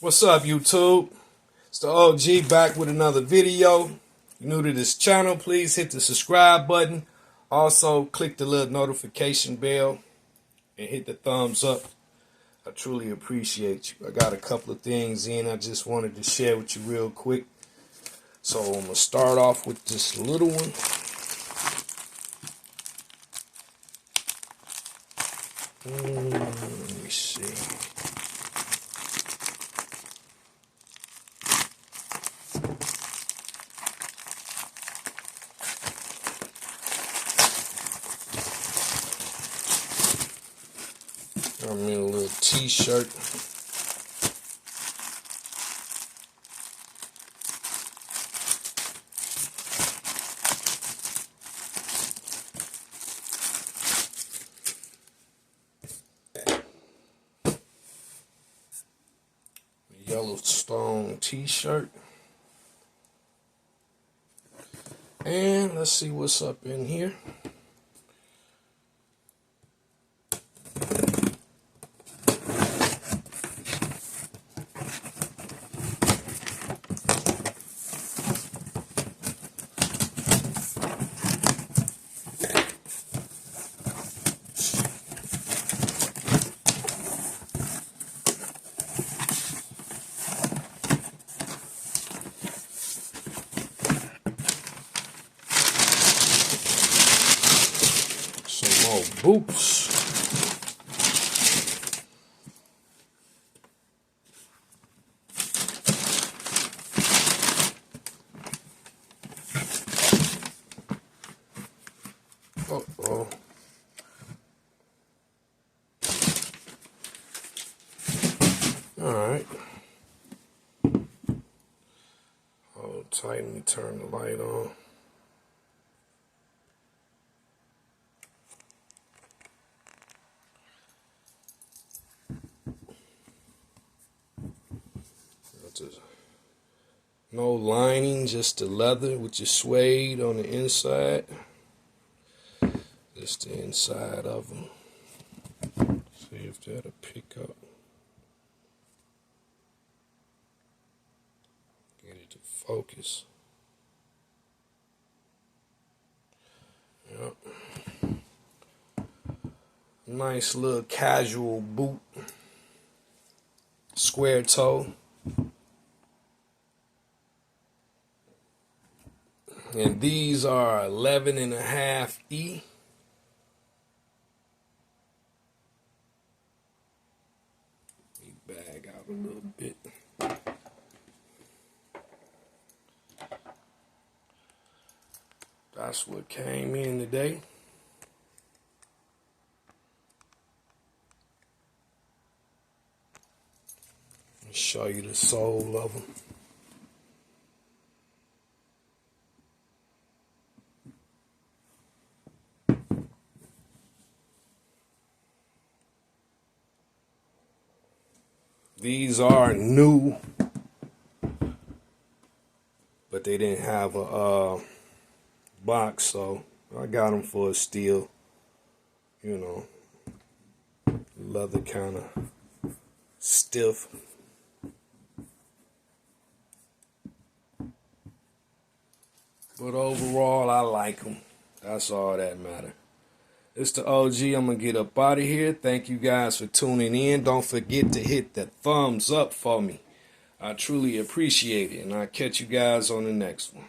What's up, YouTube? It's the OG back with another video. If you're new to this channel, please hit the subscribe button. Also, click the little notification bell and hit the thumbs up. I truly appreciate you. I got a couple of things in I just wanted to share with you real quick. So I'm going to start off with this little one. Let me see. I'm in a little t-shirt. Yellowstone t-shirt. And let's see what's up in here. Some more boots. Uh-oh. Alright. Hold tight, let me turn the light on. No lining, just the leather with your suede on the inside. Just the inside of them. See if that'll pick up. Get it to focus. Yep. Nice little casual boot. Square toe. And these are 11.5 E. Let me bag out a little bit. That's what came in today. Let me show you the sole of them. These are new, but they didn't have a box, so I got them for a steal. You know, leather kind of stiff. But overall, I like them. That's all that matters. It's the OG. I'm going to get up out of here. Thank you guys for tuning in. Don't forget to hit the thumbs up for me. I truly appreciate it. And I'll catch you guys on the next one.